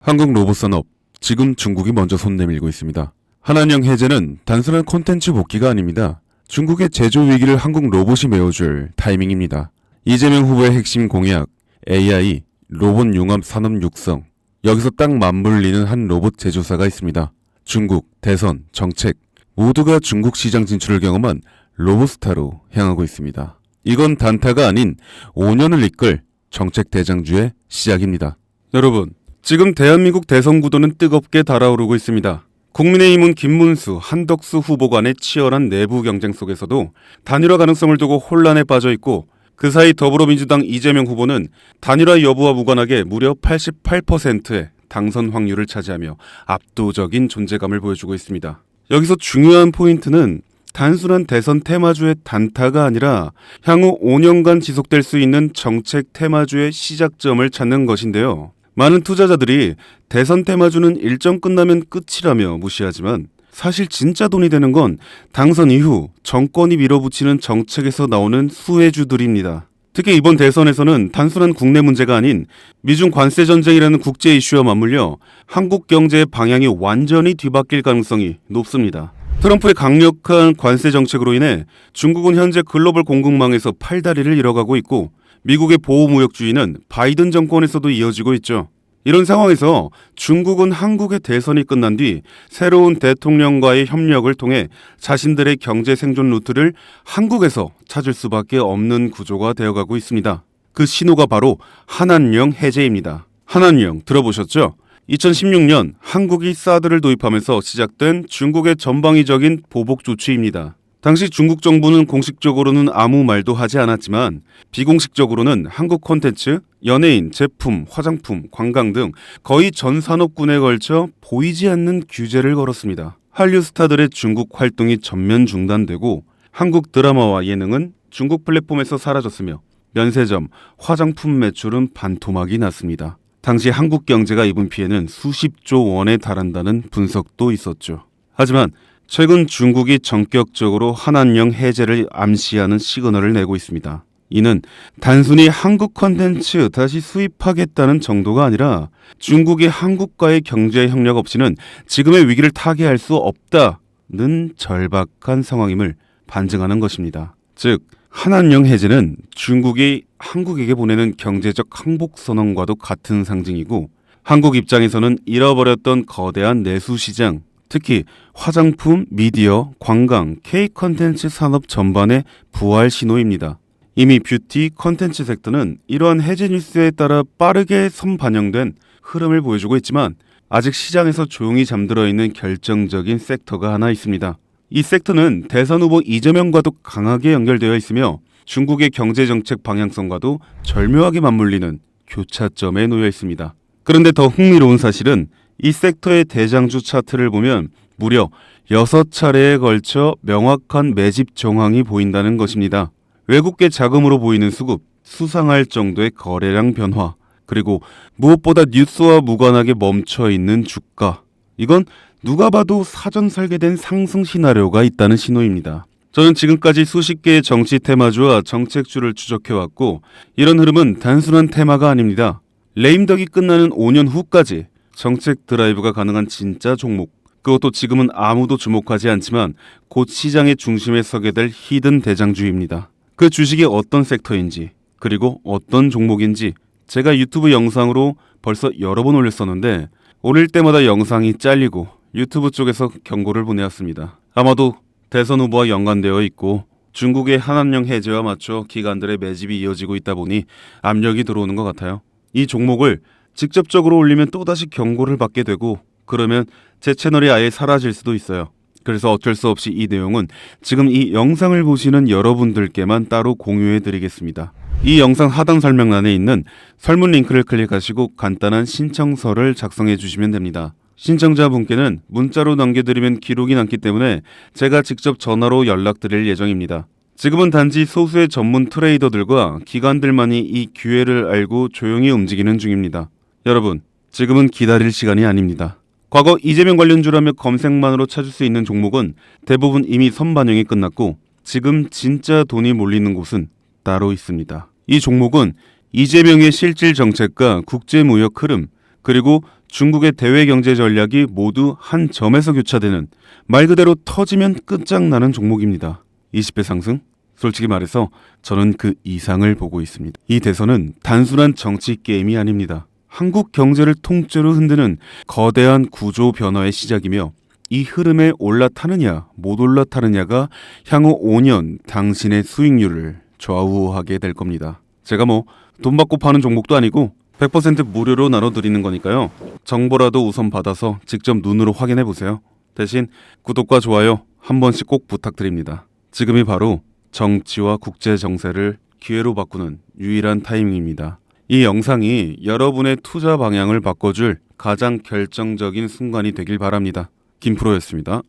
한국 로봇 산업, 지금 중국이 먼저 손 내밀고 있습니다. 한한령 해제는 단순한 콘텐츠 복귀가 아닙니다. 중국의 제조 위기를 한국 로봇이 메워줄 타이밍입니다. 이재명 후보의 핵심 공약, AI, 로봇 융합 산업 육성. 여기서 딱 맞물리는 한 로봇 제조사가 있습니다. 중국, 대선, 정책, 모두가 중국 시장 진출을 경험한 로봇스타로 향하고 있습니다. 이건 단타가 아닌 5년을 이끌 정책 대장주의 시작입니다. 여러분, 지금 대한민국 대선 구도는 뜨겁게 달아오르고 있습니다. 국민의힘은 김문수, 한덕수 후보 간의 치열한 내부 경쟁 속에서도 단일화 가능성을 두고 혼란에 빠져 있고, 그 사이 더불어민주당 이재명 후보는 단일화 여부와 무관하게 무려 88%의 당선 확률을 차지하며 압도적인 존재감을 보여주고 있습니다. 여기서 중요한 포인트는 단순한 대선 테마주의 단타가 아니라 향후 5년간 지속될 수 있는 정책 테마주의 시작점을 찾는 것인데요. 많은 투자자들이 대선 테마주는 일정 끝나면 끝이라며 무시하지만 사실 진짜 돈이 되는 건 당선 이후 정권이 밀어붙이는 정책에서 나오는 수혜주들입니다. 특히 이번 대선에서는 단순한 국내 문제가 아닌 미중 관세 전쟁이라는 국제 이슈와 맞물려 한국 경제의 방향이 완전히 뒤바뀔 가능성이 높습니다. 트럼프의 강력한 관세 정책으로 인해 중국은 현재 글로벌 공급망에서 팔다리를 잃어가고 있고, 미국의 보호무역주의는 바이든 정권에서도 이어지고 있죠. 이런 상황에서 중국은 한국의 대선이 끝난 뒤 새로운 대통령과의 협력을 통해 자신들의 경제 생존 루트를 한국에서 찾을 수밖에 없는 구조가 되어가고 있습니다. 그 신호가 바로 한한령 해제입니다. 한한령 들어보셨죠? 2016년 한국이 사드를 도입하면서 시작된 중국의 전방위적인 보복 조치입니다. 당시 중국 정부는 공식적으로는 아무 말도 하지 않았지만 비공식적으로는 한국 콘텐츠, 연예인, 제품, 화장품, 관광 등 거의 전 산업군에 걸쳐 보이지 않는 규제를 걸었습니다. 한류 스타들의 중국 활동이 전면 중단되고 한국 드라마와 예능은 중국 플랫폼에서 사라졌으며 면세점, 화장품 매출은 반토막이 났습니다. 당시 한국 경제가 입은 피해는 수십조 원에 달한다는 분석도 있었죠. 하지만 최근 중국이 전격적으로 한한령 해제를 암시하는 시그널을 내고 있습니다. 이는 단순히 한국 콘텐츠 다시 수입하겠다는 정도가 아니라 중국이 한국과의 경제 협력 없이는 지금의 위기를 타개할 수 없다는 절박한 상황임을 반증하는 것입니다. 즉, 한한령 해제는 중국이 한국에게 보내는 경제적 항복 선언과도 같은 상징이고, 한국 입장에서는 잃어버렸던 거대한 내수 시장, 특히 화장품, 미디어, 관광, K-컨텐츠 산업 전반의 부활 신호입니다. 이미 뷰티, 컨텐츠 섹터는 이러한 해제 뉴스에 따라 빠르게 선반영된 흐름을 보여주고 있지만 아직 시장에서 조용히 잠들어 있는 결정적인 섹터가 하나 있습니다. 이 섹터는 대선 후보 이재명과도 강하게 연결되어 있으며 중국의 경제정책 방향성과도 절묘하게 맞물리는 교차점에 놓여 있습니다. 그런데 더 흥미로운 사실은 이 섹터의 대장주 차트를 보면 무려 6차례에 걸쳐 명확한 매집 정황이 보인다는 것입니다. 외국계 자금으로 보이는 수급, 수상할 정도의 거래량 변화, 그리고 무엇보다 뉴스와 무관하게 멈춰있는 주가. 이건 누가 봐도 사전 설계된 상승 시나리오가 있다는 신호입니다. 저는 지금까지 수십 개의 정치 테마주와 정책주를 추적해왔고, 이런 흐름은 단순한 테마가 아닙니다. 레임덕이 끝나는 5년 후까지 정책 드라이브가 가능한 진짜 종목, 그것도 지금은 아무도 주목하지 않지만 곧 시장의 중심에 서게 될 히든 대장주입니다. 그 주식이 어떤 섹터인지, 그리고 어떤 종목인지 제가 유튜브 영상으로 벌써 여러 번 올렸었는데 올릴 때마다 영상이 잘리고 유튜브 쪽에서 경고를 보내왔습니다. 아마도 대선 후보와 연관되어 있고 중국의 한한령 해제와 맞춰 기관들의 매집이 이어지고 있다 보니 압력이 들어오는 것 같아요. 이 종목을 직접적으로 올리면 또다시 경고를 받게 되고, 그러면 제 채널이 아예 사라질 수도 있어요. 그래서 어쩔 수 없이 이 내용은 지금 이 영상을 보시는 여러분들께만 따로 공유해 드리겠습니다. 이 영상 하단 설명란에 있는 설문 링크를 클릭하시고 간단한 신청서를 작성해 주시면 됩니다. 신청자분께는 문자로 남겨드리면 기록이 남기 때문에 제가 직접 전화로 연락드릴 예정입니다. 지금은 단지 소수의 전문 트레이더들과 기관들만이 이 기회를 알고 조용히 움직이는 중입니다. 여러분, 지금은 기다릴 시간이 아닙니다. 과거 이재명 관련주라며 검색만으로 찾을 수 있는 종목은 대부분 이미 선반영이 끝났고 지금 진짜 돈이 몰리는 곳은 따로 있습니다. 이 종목은 이재명의 실질 정책과 국제무역 흐름, 그리고 중국의 대외 경제 전략이 모두 한 점에서 교차되는, 말 그대로 터지면 끝장나는 종목입니다. 20배 상승? 솔직히 말해서 저는 그 이상을 보고 있습니다. 이 대선은 단순한 정치 게임이 아닙니다. 한국 경제를 통째로 흔드는 거대한 구조 변화의 시작이며, 이 흐름에 올라타느냐 못 올라타느냐가 향후 5년 당신의 수익률을 좌우하게 될 겁니다. 제가 뭐 돈 받고 파는 종목도 아니고 100% 무료로 나눠드리는 거니까요. 정보라도 우선 받아서 직접 눈으로 확인해 보세요. 대신 구독과 좋아요 한 번씩 꼭 부탁드립니다. 지금이 바로 정치와 국제 정세를 기회로 바꾸는 유일한 타이밍입니다. 이 영상이 여러분의 투자 방향을 바꿔줄 가장 결정적인 순간이 되길 바랍니다. 김프로였습니다.